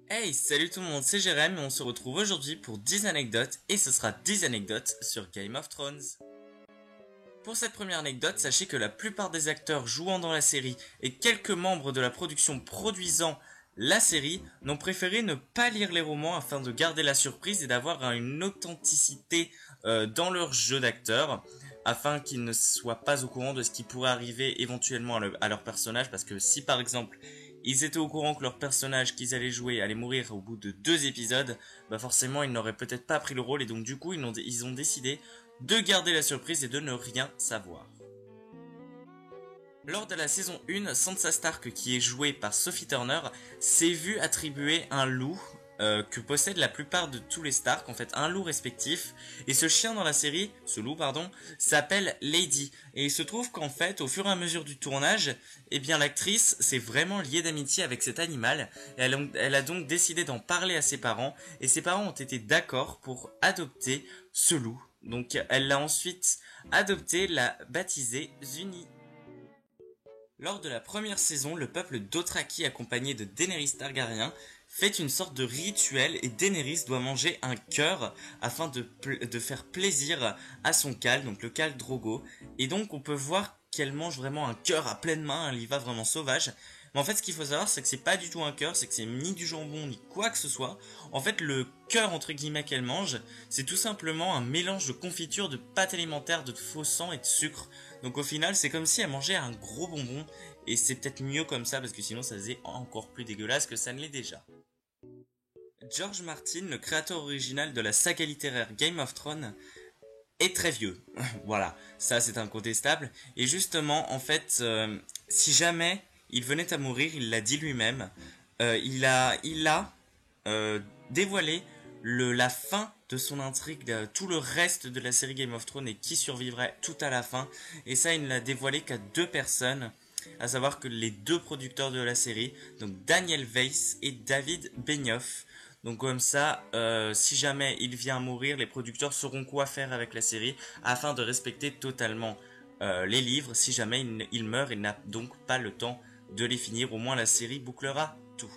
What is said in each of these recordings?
Hey, salut tout le monde, c'est Jérém et on se retrouve aujourd'hui pour 10 anecdotes et ce sera 10 anecdotes sur Game of Thrones. Pour cette première anecdote, sachez que la plupart des acteurs jouant dans la série et quelques membres de la production produisant la série n'ont préféré ne pas lire les romans afin de garder la surprise et d'avoir une authenticité dans leur jeu d'acteur afin qu'ils ne soient pas au courant de ce qui pourrait arriver éventuellement à leur personnage, parce que si par exemple ils étaient au courant que leur personnage qu'ils allaient jouer allait mourir au bout de 2 épisodes, bah forcément ils n'auraient peut-être pas pris le rôle et donc du coup ils ont décidé de garder la surprise et de ne rien savoir. Lors de la saison 1, Sansa Stark, qui est jouée par Sophie Turner, s'est vue attribuer un loup que possèdent la plupart de tous les Stark, en fait un loup respectif, et ce chien dans la série, ce loup pardon, s'appelle Lady, et il se trouve qu'en fait au fur et à mesure du tournage, eh bien l'actrice s'est vraiment liée d'amitié avec cet animal, et elle a donc décidé d'en parler à ses parents, et ses parents ont été d'accord pour adopter ce loup. Donc elle l'a ensuite adopté, l'a baptisé Zuni. Lors de la première saison, le peuple Dothraki accompagné de Daenerys Targaryen fait une sorte de rituel et Daenerys doit manger un cœur afin de faire plaisir à son Khal, donc le Khal Drogo. Et donc on peut voir qu'elle mange vraiment un cœur à pleine main, elle y va vraiment sauvage. Mais en fait ce qu'il faut savoir c'est que c'est pas du tout un cœur, c'est que c'est ni du jambon ni quoi que ce soit. En fait le cœur entre guillemets qu'elle mange, c'est tout simplement un mélange de confiture, de pâte alimentaire, de faux sang et de sucre. Donc au final c'est comme si elle mangeait un gros bonbon et c'est peut-être mieux comme ça parce que sinon ça faisait encore plus dégueulasse que ça ne l'est déjà. George Martin, le créateur original de la saga littéraire Game of Thrones, est très vieux. Voilà, ça c'est incontestable. Et justement, en fait, si jamais il venait à mourir, il l'a dit lui-même, il a dévoilé la fin de son intrigue, tout le reste de la série Game of Thrones et qui survivrait tout à la fin. Et ça, il ne l'a dévoilé qu'à 2 personnes, à savoir que les 2 producteurs de la série, donc Daniel Weiss et David Benioff. Donc comme ça, si jamais il vient à mourir, les producteurs sauront quoi faire avec la série afin de respecter totalement les livres. Si jamais il meurt, il n'a donc pas le temps de les finir. Au moins la série bouclera tout.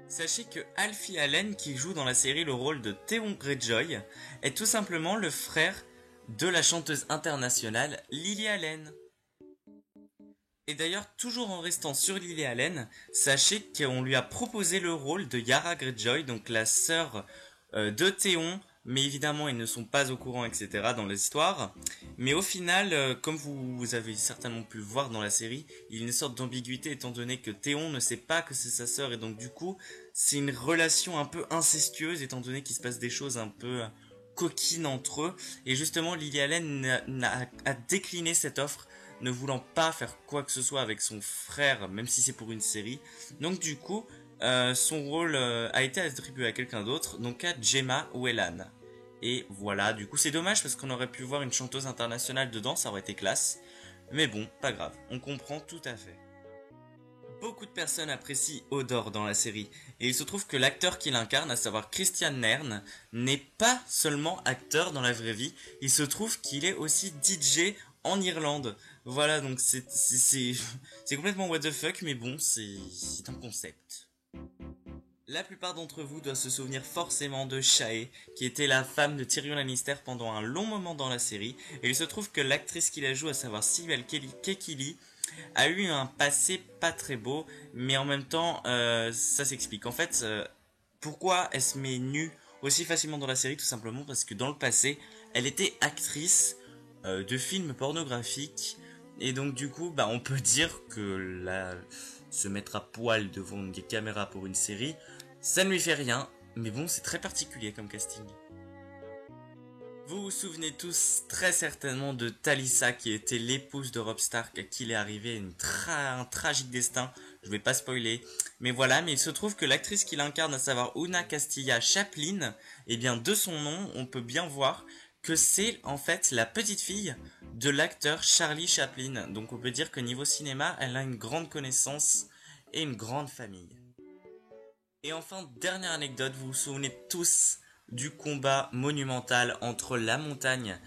Sachez que Alfie Allen, qui joue dans la série le rôle de Theon Greyjoy, est tout simplement le frère de la chanteuse internationale Lily Allen. Et d'ailleurs, toujours en restant sur Lily Allen, sachez qu'on lui a proposé le rôle de Yara Greyjoy, donc la sœur de Théon, mais évidemment ils ne sont pas au courant, etc. dans l'histoire. Mais au final, comme vous avez certainement pu le voir dans la série, il y a une sorte d'ambiguïté étant donné que Théon ne sait pas que c'est sa sœur et donc du coup, c'est une relation un peu incestueuse étant donné qu'il se passe des choses un peu coquines entre eux. Et justement, Lily Allen a décliné cette offre ne voulant pas faire quoi que ce soit avec son frère, même si c'est pour une série. Donc du coup, son rôle a été attribué à quelqu'un d'autre, donc à Gemma Whelan. Et voilà, du coup c'est dommage parce qu'on aurait pu voir une chanteuse internationale dedans, ça aurait été classe. Mais bon, pas grave, on comprend tout à fait. Beaucoup de personnes apprécient Hodor dans la série, et il se trouve que l'acteur qui l'incarne, à savoir Christian Nairn, n'est pas seulement acteur dans la vraie vie, il se trouve qu'il est aussi DJ en Irlande. Voilà, donc c'est complètement what the fuck, mais bon, c'est un concept. La plupart d'entre vous doivent se souvenir forcément de Shae, qui était la femme de Tyrion Lannister pendant un long moment dans la série, et il se trouve que l'actrice qui la joue, à savoir Sibel Kekili, a eu un passé pas très beau, mais en même temps, ça s'explique. En fait, pourquoi elle se met nue aussi facilement dans la série? Tout simplement parce que dans le passé, elle était actrice de films pornographiques, et donc du coup, bah, on peut dire que se mettre à poil devant des caméras pour une série, ça ne lui fait rien, mais bon, c'est très particulier comme casting. Vous vous souvenez tous très certainement de Talisa qui était l'épouse de Robb Stark à qui il est arrivé un tragique destin. Je vais pas spoiler, mais voilà. Mais il se trouve que l'actrice qui l'incarne, à savoir Una Castilla Chaplin, eh bien de son nom, on peut bien voir que c'est en fait la petite fille de l'acteur Charlie Chaplin. Donc on peut dire que niveau cinéma, elle a une grande connaissance et une grande famille. Et enfin, dernière anecdote, vous vous souvenez tous du combat monumental entre la montagne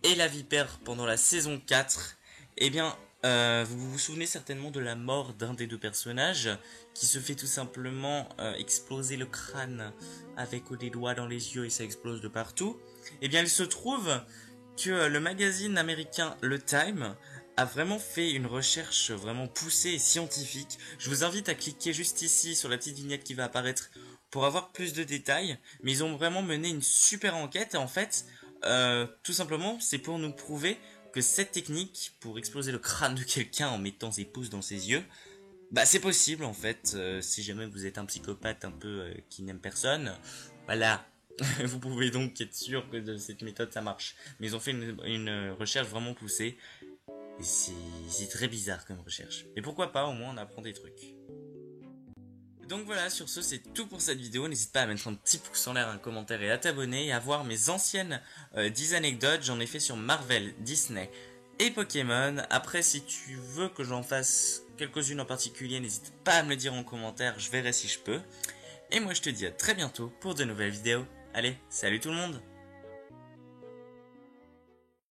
et la vipère pendant la saison 4. Eh bien, Vous vous souvenez certainement de la mort d'un des deux personnages qui se fait tout simplement exploser le crâne avec des doigts dans les yeux et ça explose de partout. Eh bien, il se trouve que le magazine américain Le Time a vraiment fait une recherche vraiment poussée et scientifique. Je vous invite à cliquer juste ici sur la petite vignette qui va apparaître pour avoir plus de détails. Mais ils ont vraiment mené une super enquête et en fait, tout simplement, c'est pour nous prouver que cette technique pour exploser le crâne de quelqu'un en mettant ses pouces dans ses yeux, bah c'est possible en fait. Si jamais vous êtes un psychopathe un peu qui n'aime personne, voilà. Vous pouvez donc être sûr que de cette méthode ça marche. Mais ils ont fait une recherche vraiment poussée. Et c'est très bizarre comme recherche. Mais pourquoi pas, au moins on apprend des trucs. Donc voilà, sur ce c'est tout pour cette vidéo. N'hésite pas à mettre un petit pouce en l'air, un commentaire et à t'abonner. Et à voir mes anciennes 10 anecdotes. J'en ai fait sur Marvel, Disney et Pokémon. Après si tu veux que j'en fasse quelques-unes en particulier, n'hésite pas à me le dire en commentaire. Je verrai si je peux. Et moi je te dis à très bientôt pour de nouvelles vidéos. Allez, salut tout le monde!